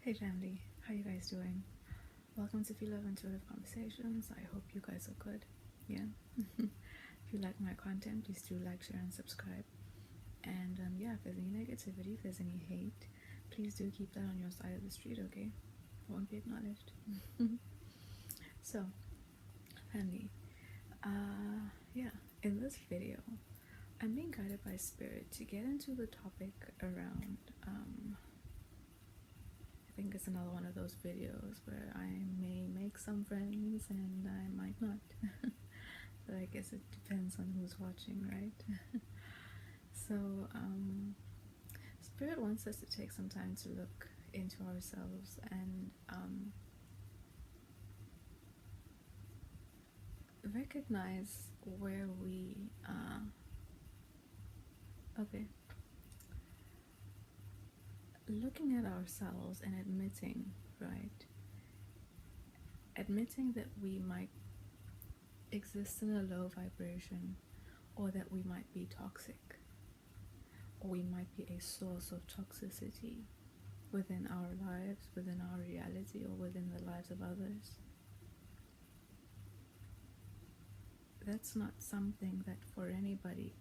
Hey family, how you guys doing? Welcome to Phie.Love Intuitive Conversations. I hope you guys are good. Yeah. If you like my content, please do like, share, and subscribe. And yeah, if there's any negativity, if there's any hate, please do keep that on your side of the street, okay? It won't be acknowledged. So, family, yeah, in this video, I'm being guided by spirit to get into the topic around I think it's another one of those videos where I may make some friends and I might not. But I guess it depends on who's watching, right? So, Spirit wants us to take some time to look into ourselves and recognize where we okay. Looking at ourselves and admitting, right? Admitting that we might exist in a low vibration, or that we might be toxic, or we might be a source of toxicity within our lives, within our reality, or within the lives of others. That's not something that for anybody,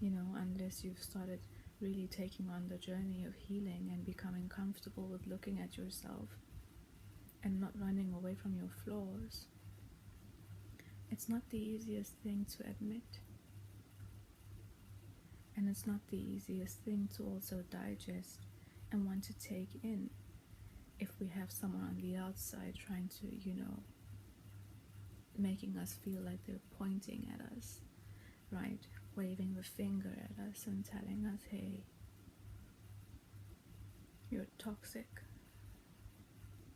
unless you've started really taking on the journey of healing and becoming comfortable with looking at yourself and not running away from your flaws. It's not the easiest thing to admit, and it's not the easiest thing to also digest and want to take in if we have someone on the outside trying to, making us feel like they're pointing at us, right? Waving the finger at us and telling us, hey, you're toxic,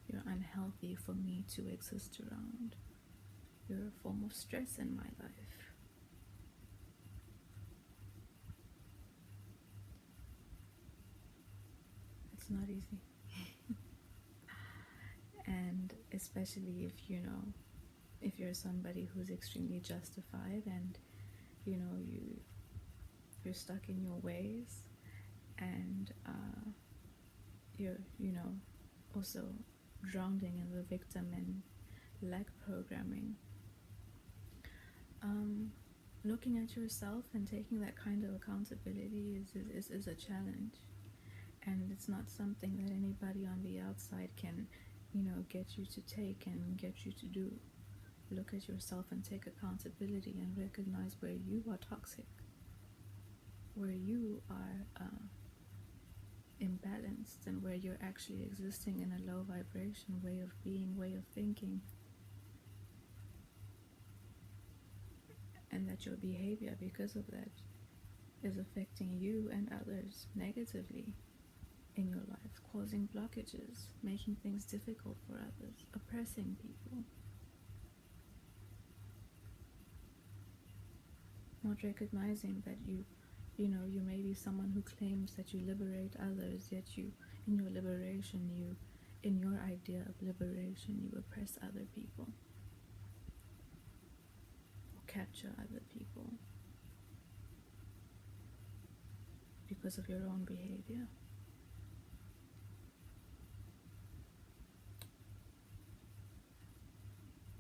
you're unhealthy for me to exist around, you're a form of stress in my life. It's not easy. And especially if if you're somebody who's extremely justified and you're stuck in your ways, and you're also drowning in the victim and lack programming. Looking at yourself and taking that kind of accountability is a challenge, and it's not something that anybody on the outside can get you to take and get you to do. Look at yourself and take accountability and recognize where you are toxic, where you are imbalanced, and where you're actually existing in a low vibration way of being, way of thinking, and that your behavior because of that is affecting you and others negatively in your life, causing blockages, making things difficult for others, oppressing people. Not recognizing that you may be someone who claims that you liberate others, yet in your liberation, in your idea of liberation, you oppress other people or capture other people because of your own behavior.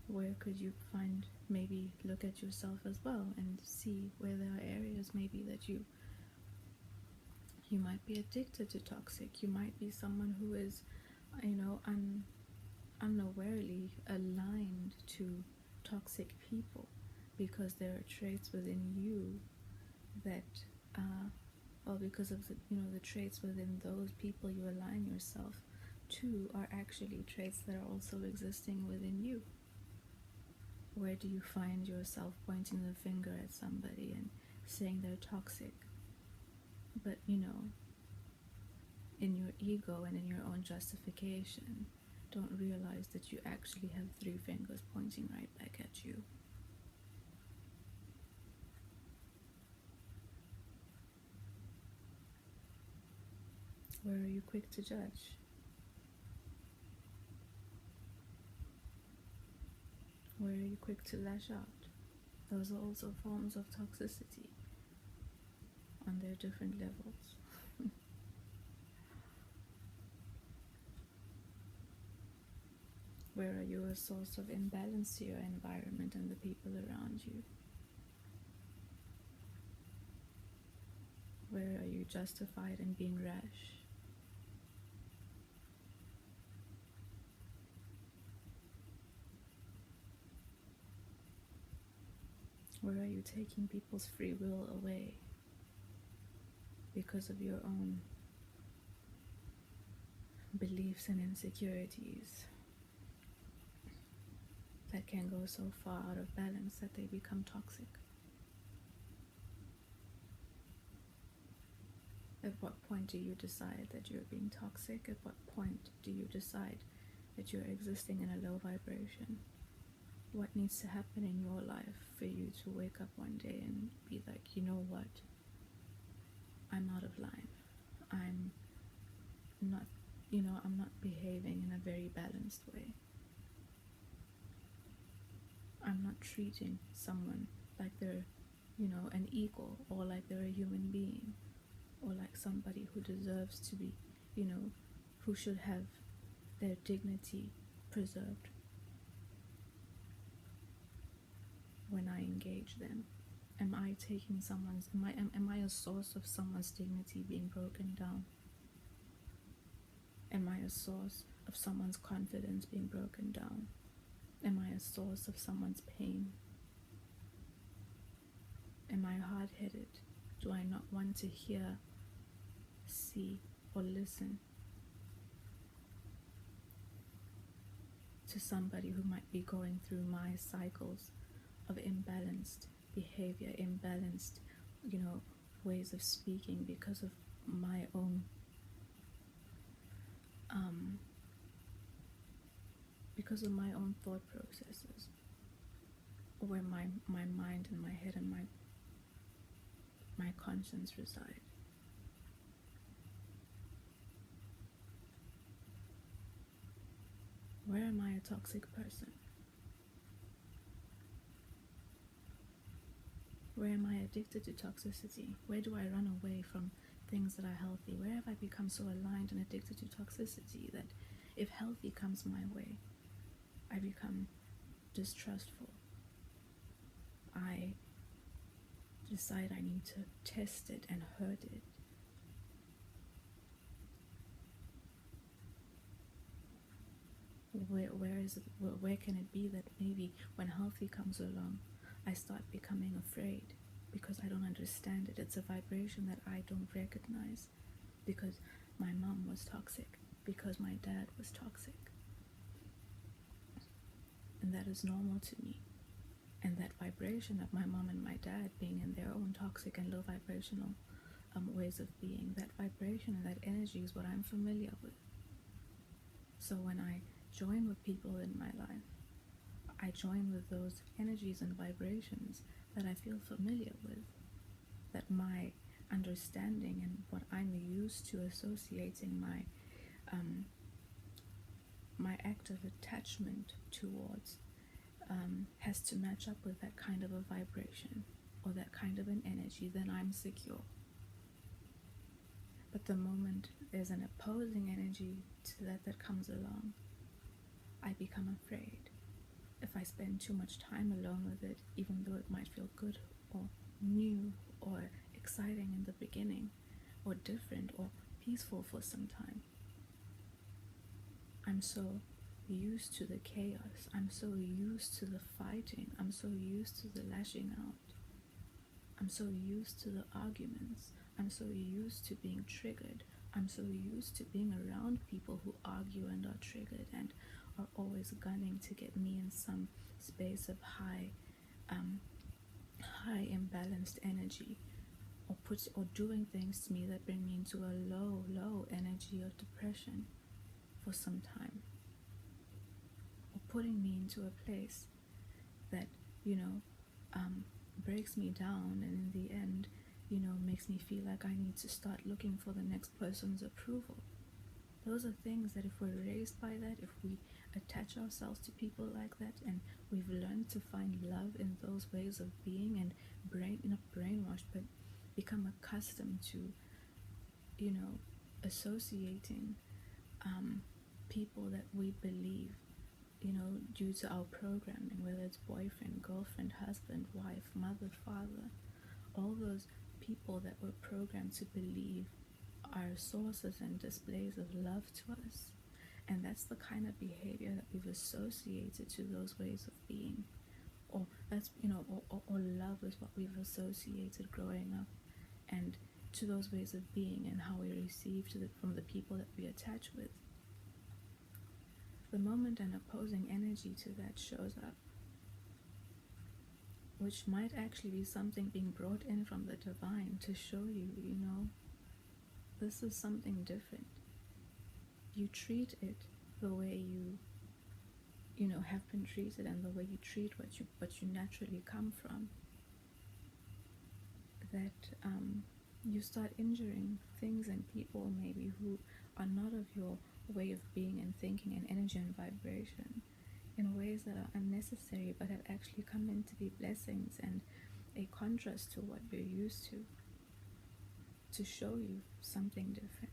Where could you find, maybe look at yourself as well and see where there are areas maybe that you might be addicted to toxic. You might be someone who is unawarely aligned to toxic people because there are traits within you that because of the traits within those people you align yourself to are actually traits that are also existing within you. Where do you find yourself pointing the finger at somebody and saying they're toxic, but in your ego and in your own justification don't realize that you actually have 3 fingers pointing right back at you? Where are you quick to judge? Where are you quick to lash out? Those are also forms of toxicity on their different levels. Where are you a source of imbalance to your environment and the people around you? Where are you justified in being rash? Where are you taking people's free will away because of your own beliefs and insecurities that can go so far out of balance that they become toxic? At what point do you decide that you're being toxic? At what point do you decide that you're existing in a low vibration? What needs to happen in your life for you to wake up one day and be like, you know what? I'm out of line. I'm not behaving in a very balanced way. I'm not treating someone like they're, an equal, or like they're a human being, or like somebody who deserves to be, who should have their dignity preserved when I engage them. Am I taking someone's, am I a source of someone's dignity being broken down? Am I a source of someone's confidence being broken down? Am I a source of someone's pain? Am I hard-headed? Do I not want to hear, see, or listen to somebody who might be going through my cycles of imbalanced behavior, imbalanced, ways of speaking because of my own thought processes, where my mind and my head and my conscience reside? Where am I a toxic person? Where am I addicted to toxicity? Where do I run away from things that are healthy? Where have I become so aligned and addicted to toxicity that if healthy comes my way, I become distrustful? I decide I need to test it and hurt it. Where can it be that maybe when healthy comes along, I start becoming afraid because I don't understand it? It's a vibration that I don't recognize because my mom was toxic, because my dad was toxic. And that is normal to me. And that vibration of my mom and my dad being in their own toxic and low vibrational ways of being, that vibration and that energy is what I'm familiar with. So when I join with people in my life, I join with those energies and vibrations that I feel familiar with, that my understanding and what I'm used to associating my act of attachment towards has to match up with that kind of a vibration or that kind of an energy, then I'm secure. But the moment there's an opposing energy to that comes along, I become afraid. If I spend too much time alone with it, even though it might feel good or new or exciting in the beginning, or different or peaceful for some time, I'm so used to the chaos, I'm so used to the fighting, I'm so used to the lashing out, I'm so used to the arguments, I'm so used to being triggered, I'm so used to being around people who argue and are triggered and are always gunning to get me in some space of high imbalanced energy, or doing things to me that bring me into a low energy of depression for some time, or putting me into a place that breaks me down, and in the end makes me feel like I need to start looking for the next person's approval. Those are things that if we're raised by that, if we attach ourselves to people like that, and we've learned to find love in those ways of being, and not brainwashed, but become accustomed to associating people that we believe due to our programming, whether it's boyfriend, girlfriend, husband, wife, mother, father, all those people that were programmed to believe are sources and displays of love to us. And that's the kind of behavior that we've associated to those ways of being. Or that's, or love is what we've associated growing up, and to those ways of being and how we receive from the people that we attach with. The moment an opposing energy to that shows up, which might actually be something being brought in from the divine to show you, this is something different. You treat it the way you have been treated, and the way you treat what you naturally come from, that you start injuring things and people maybe who are not of your way of being and thinking and energy and vibration, in ways that are unnecessary but have actually come in to be blessings and a contrast to what you're used to show you something different.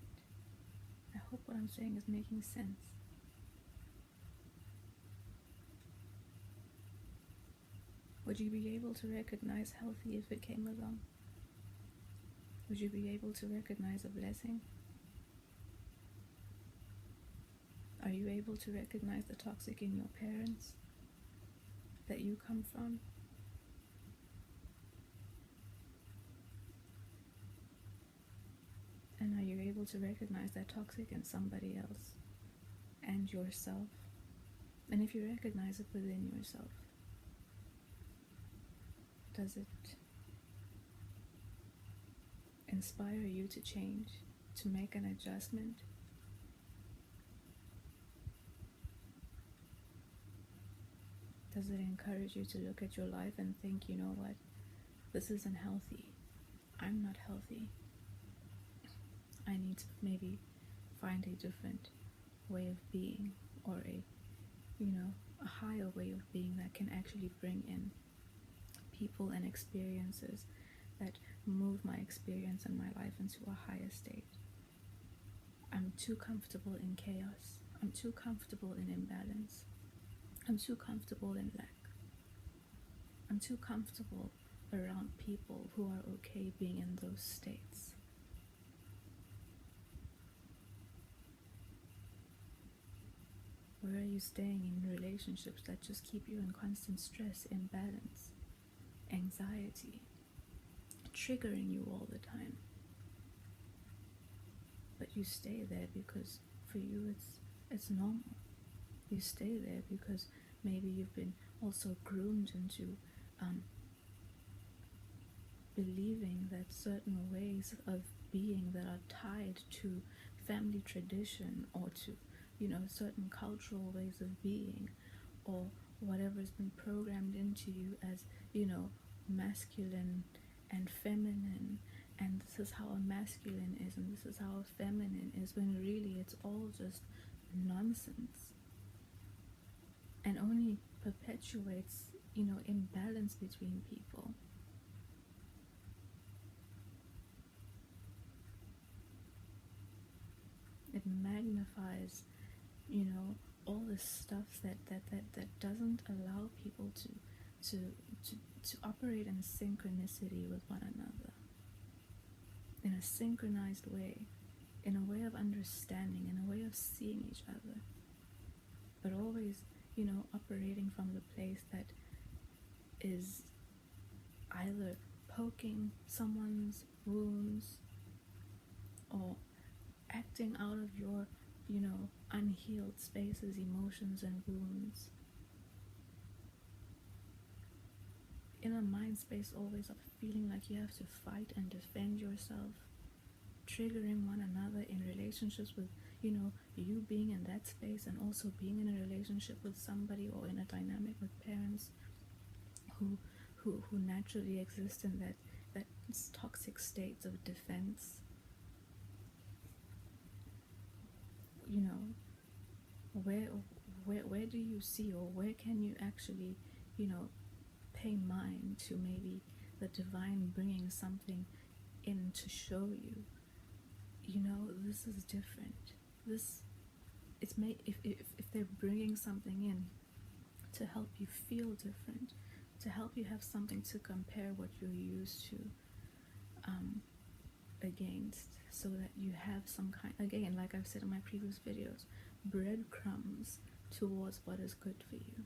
I hope what I'm saying is making sense. Would you be able to recognize healthy if it came along? Would you be able to recognize a blessing? Are you able to recognize the toxic in your parents that you come from? And are you able to recognize that toxic in somebody else and yourself? And if you recognize it within yourself, does it inspire you to change, to make an adjustment? Does it encourage you to look at your life and think, you know what, this isn't healthy. I'm not healthy. I need to maybe find a different way of being, or a higher way of being that can actually bring in people and experiences that move my experience and my life into a higher state. I'm too comfortable in chaos. I'm too comfortable in imbalance. I'm too comfortable in lack. I'm too comfortable around people who are okay being in those states. Where are you staying in relationships that just keep you in constant stress, imbalance, anxiety, triggering you all the time? But you stay there because for you it's normal. You stay there because maybe you've been also groomed into believing that certain ways of being that are tied to family tradition, or to certain cultural ways of being, or whatever's been programmed into you as masculine and feminine, and this is how a masculine is and this is how a feminine is, when really it's all just nonsense, and only perpetuates imbalance between people. It magnifies all this stuff that doesn't allow people to operate in synchronicity with one another, in a synchronized way, in a way of understanding, in a way of seeing each other, but always operating from the place that is either poking someone's wounds or acting out of your unhealed spaces, emotions, and wounds, in a mind space always of feeling like you have to fight and defend yourself, triggering one another in relationships with you being in that space, and also being in a relationship with somebody, or in a dynamic with parents who naturally exist in that toxic states of defense. Where do you see, or where can you actually pay mind to maybe the divine bringing something in to show you this is different, this if they're bringing something in to help you feel different, to help you have something to compare what you're used to against, so that you have some kind, again, like I've said in my previous videos, breadcrumbs towards what is good for you,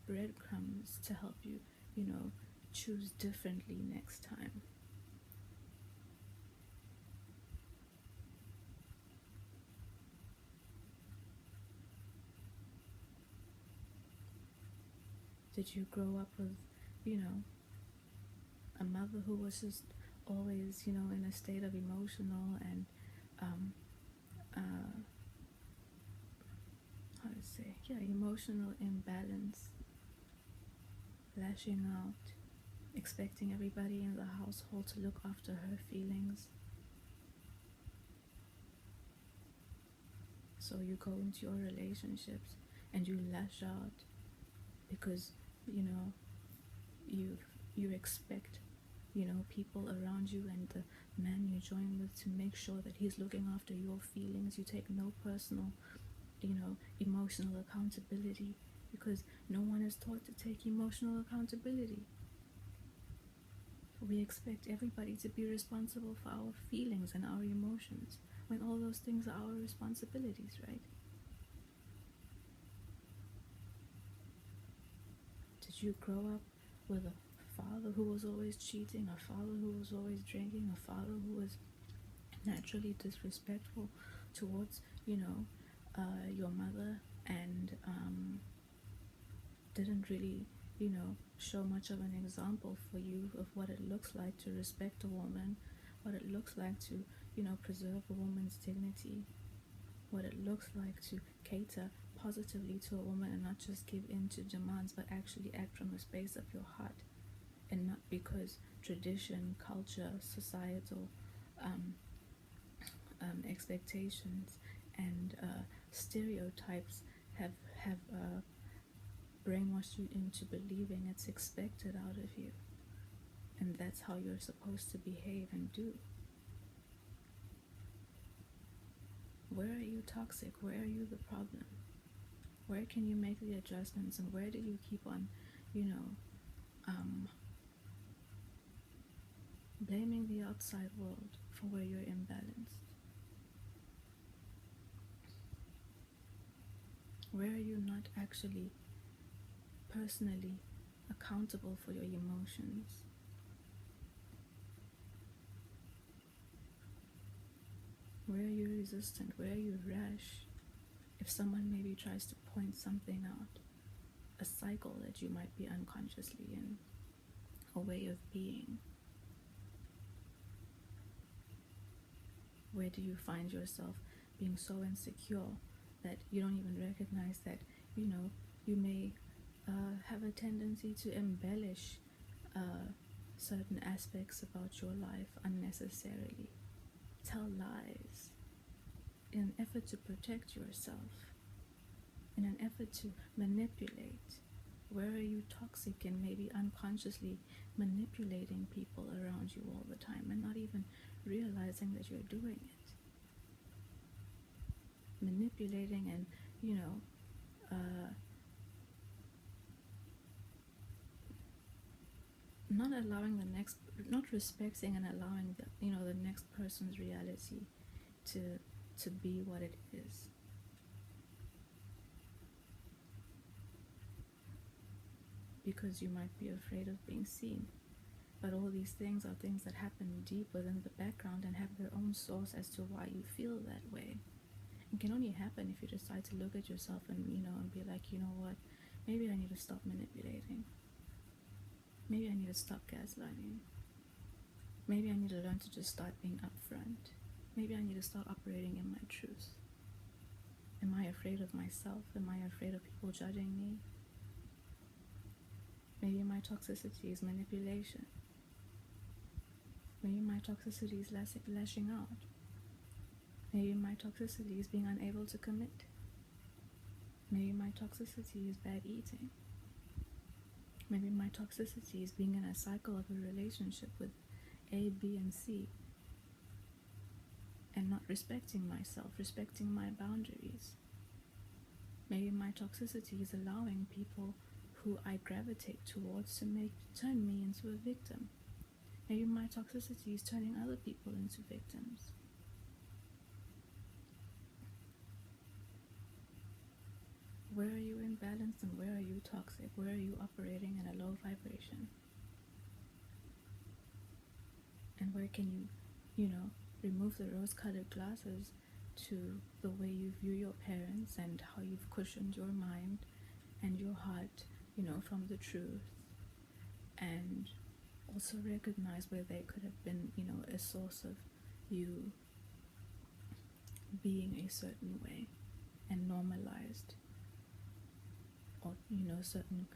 breadcrumbs to help you, choose differently next time. Did you grow up with, a mother who was just always, in a state of emotional and, emotional imbalance, lashing out, expecting everybody in the household to look after her feelings? So you go into your relationships and you lash out because, you expect, people around you and the man you join with to make sure that he's looking after your feelings. You take no personal, emotional accountability, because no one is taught to take emotional accountability. We expect everybody to be responsible for our feelings and our emotions, when all those things are our responsibilities, right? Did you grow up with a father who was always cheating, a father who was always drinking, a father who was naturally disrespectful towards, your mother, and didn't really, show much of an example for you of what it looks like to respect a woman, what it looks like to, preserve a woman's dignity, what it looks like to cater positively to a woman and not just give in to demands, but actually act from the space of your heart, and not because tradition, culture, societal expectations and stereotypes have brainwashed you into believing it's expected out of you, and that's how you're supposed to behave and do. Where are you toxic? Where are you the problem? Where can you make the adjustments, and where do you keep on, blaming the outside world for where you're imbalanced? Where are you not actually personally accountable for your emotions? Where are you resistant? Where are you rash? If someone maybe tries to point something out, a cycle that you might be unconsciously in, a way of being, where do you find yourself being so insecure that you don't even recognize that, you may have a tendency to embellish certain aspects about your life unnecessarily, tell lies in an effort to protect yourself, in an effort to manipulate? Where are you toxic and maybe unconsciously manipulating people around you all the time and not even realizing that you're doing it? Manipulating and, not respecting and allowing the next person's reality to be what it is. Because you might be afraid of being seen. But all these things are things that happen deep within the background and have their own source as to why you feel that way. It can only happen if you decide to look at yourself and, and be like, you know what, maybe I need to stop manipulating. Maybe I need to stop gaslighting. Maybe I need to learn to just start being upfront. Maybe I need to start operating in my truth. Am I afraid of myself? Am I afraid of people judging me? Maybe my toxicity is manipulation. Maybe my toxicity is lashing out. Maybe my toxicity is being unable to commit. Maybe my toxicity is bad eating. Maybe my toxicity is being in a cycle of a relationship with A, B, and C, and not respecting myself, respecting my boundaries. Maybe my toxicity is allowing people who I gravitate towards to turn me into a victim. Maybe my toxicity is turning other people into victims. Where are you imbalanced and where are you toxic? Where are you operating in a low vibration? And where can you remove the rose-colored glasses to the way you view your parents and how you've cushioned your mind and your heart, from the truth, and also recognize where they could have been, a source of you being a certain way and normalized, or certain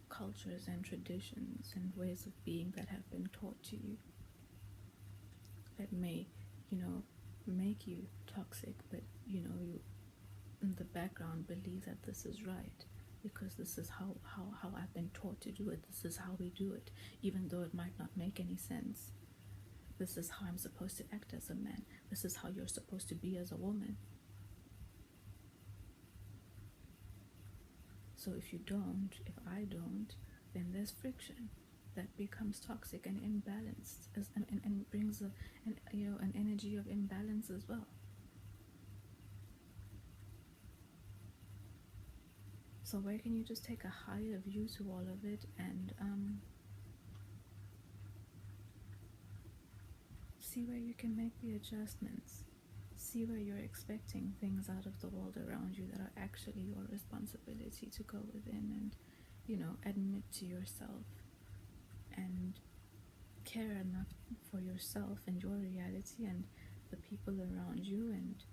cultures and traditions and ways of being that have been taught to you that may make you toxic, but you in the background believe that this is right because this is how I've been taught to do it. This is how we do it, even though it might not make any sense. This is how I'm supposed to act as a man. This is how you're supposed to be as a woman. So if I don't, then there's friction that becomes toxic and imbalanced, and brings an energy of imbalance as well. So where can you just take a higher view to all of it and see where you can make the adjustments, see where you're expecting things out of the world around you that are actually your responsibility to go within and admit to yourself and care enough for yourself and your reality and the people around you, and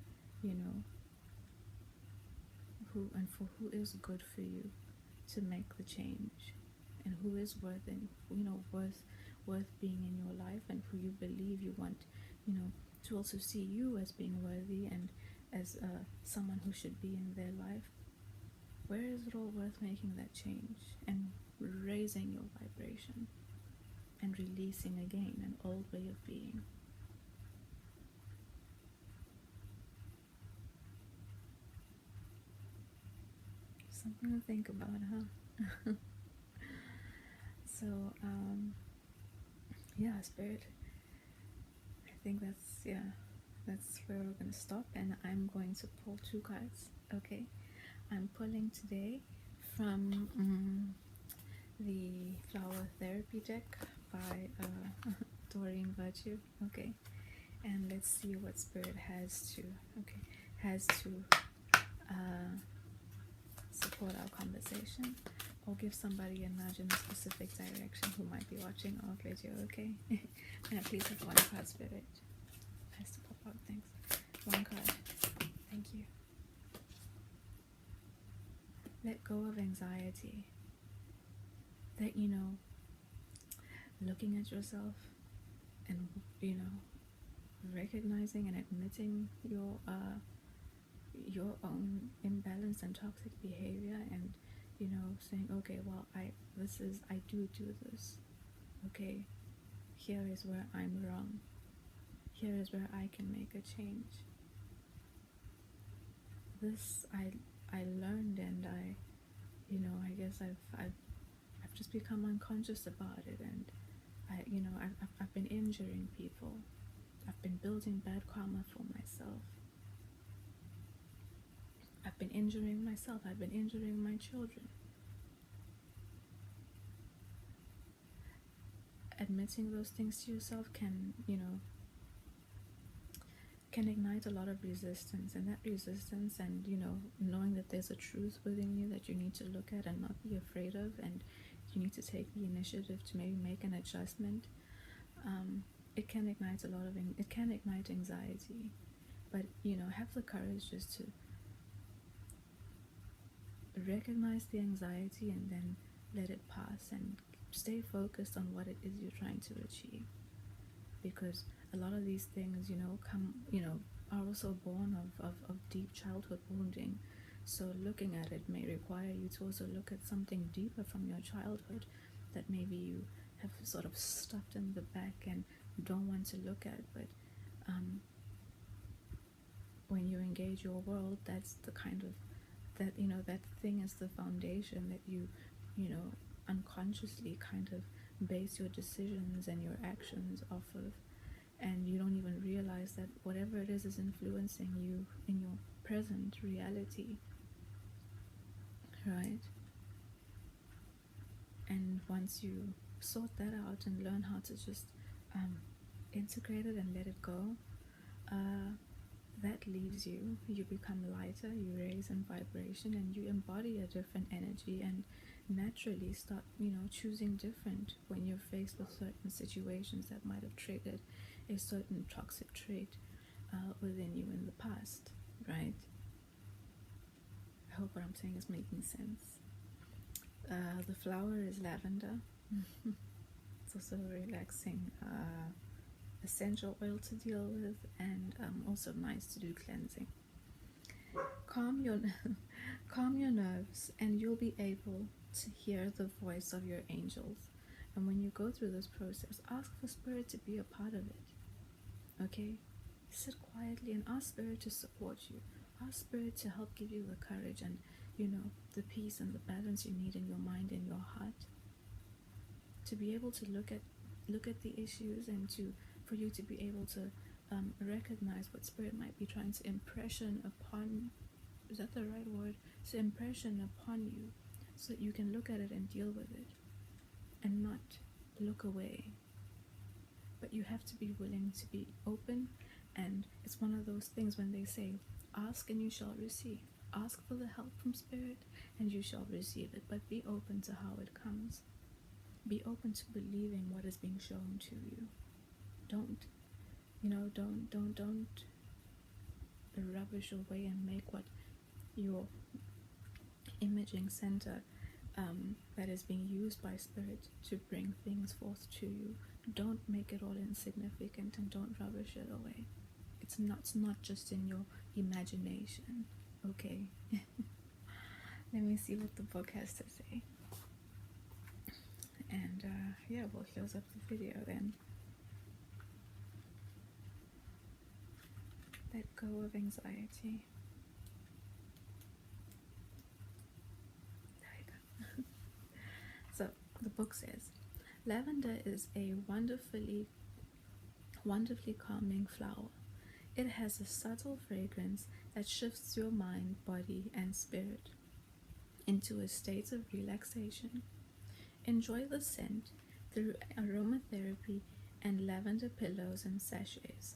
for who is good for you to make the change, and who is worth being in your life, and who you believe you want to also see you as being worthy and as someone who should be in their life. Where is it all worth making that change and raising your vibration and releasing again an old way of being? Something to think about, huh? So, yeah, Spirit, I think that's where we're going to stop, and I'm going to pull 2 cards, okay? I'm pulling today from the Flower Therapy deck by Doreen Virtue, okay? And let's see what Spirit has to support our conversation, or give somebody a nudge in a specific direction who might be watching our video, okay? And please have 1 card, Spirit. Has to pop out, thanks. 1 card. Thank you. Let go of anxiety. That, looking at yourself and, recognizing and admitting your own imbalance and toxic behavior, and saying, okay, well, I do this, okay, here is where I'm wrong, here is where I can make a change. This I learned, and I guess I've just become unconscious about it, and I've been injuring people. I've been building bad karma for myself. I've been injuring myself. I've been injuring my children. Admitting those things to yourself can ignite a lot of resistance, and that resistance, and knowing that there's a truth within you that you need to look at and not be afraid of, and you need to take the initiative to maybe make an adjustment. It can ignite anxiety, but have the courage just to recognize the anxiety and then let it pass and stay focused on what it is you're trying to achieve, because a lot of these things are also born of deep childhood wounding. So looking at it may require you to also look at something deeper from your childhood that maybe you have sort of stuffed in the back and don't want to look at, but when you engage your world, that's the kind of that, you know, that thing is the foundation that you know, unconsciously kind of base your decisions and your actions off of, and you don't even realize that whatever it is influencing you in your present reality, right? And once you sort that out and learn how to just integrate it and let it go, that leaves you, you become lighter, you raise in vibration, and you embody a different energy, and naturally start, you know, choosing different when you're faced with certain situations that might have triggered a certain toxic trait within you in the past, right? I hope what I'm saying is making sense. The flower is lavender. It's also a relaxing essential oil to deal with, and also nice to do cleansing. Calm your calm your nerves, and you'll be able to hear the voice of your angels. And when you go through this process, ask for Spirit to be a part of it. Okay? Sit quietly and ask Spirit to support you. Ask Spirit to help give you the courage and, you know, the peace and the balance you need in your mind and your heart, to be able to look at the issues, and for you to be able to recognize what Spirit might be trying to impression upon, is that the right word? To impression upon you, so that you can look at it and deal with it and not look away. But you have to be willing to be open, and it's one of those things when they say, ask and you shall receive. Ask for the help from Spirit and you shall receive it, but be open to how it comes. Be open to believing what is being shown to you. Don't rubbish away and make what your imaging center that is being used by Spirit to bring things forth to you. Don't make it all insignificant, and don't rubbish it away. It's not just in your imagination, okay? Let me see what the book has to say. And yeah, we'll close up the video then. Let go of anxiety. There you go. So the book says, lavender is a wonderfully calming flower. It has a subtle fragrance that shifts your mind, body, and spirit into a state of relaxation. Enjoy the scent through aromatherapy and lavender pillows and sachets.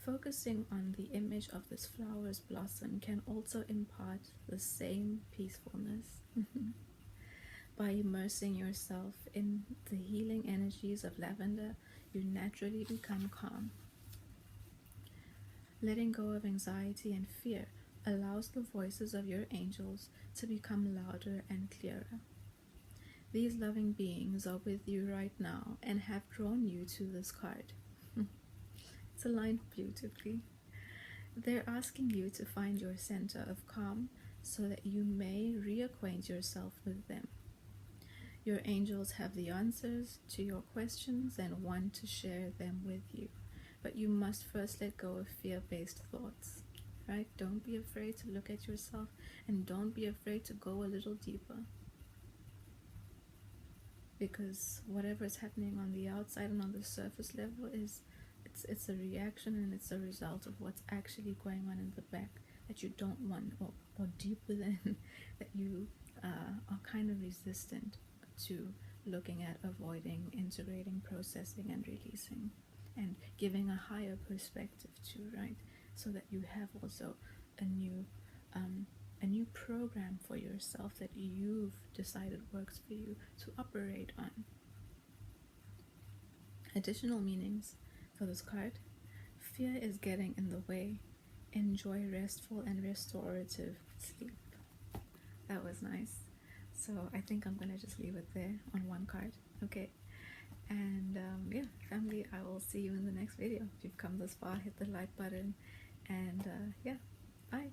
Focusing on the image of this flower's blossom can also impart the same peacefulness. By immersing yourself in the healing energies of lavender, you naturally become calm. Letting go of anxiety and fear allows the voices of your angels to become louder and clearer. These loving beings are with you right now and have drawn you to this card. It's aligned beautifully. They're asking you to find your center of calm so that you may reacquaint yourself with them. Your angels have the answers to your questions and want to share them with you. But you must first let go of fear-based thoughts, right? Don't be afraid to look at yourself, and don't be afraid to go a little deeper. Because whatever is happening on the outside and on the surface level it's a reaction, and it's a result of what's actually going on in the back that you don't want, or deep within, that you are kind of resistant to looking at, avoiding, integrating, processing, and releasing, and giving a higher perspective to, right? So that you have also a new program for yourself that you've decided works for you to operate on. Additional meanings for this card: fear is getting in the way. Enjoy restful and restorative sleep. That was nice. So I think I'm gonna just leave it there on one card, okay? And yeah, family, I will see you in the next video. If you've come this far, hit the like button, and yeah, bye.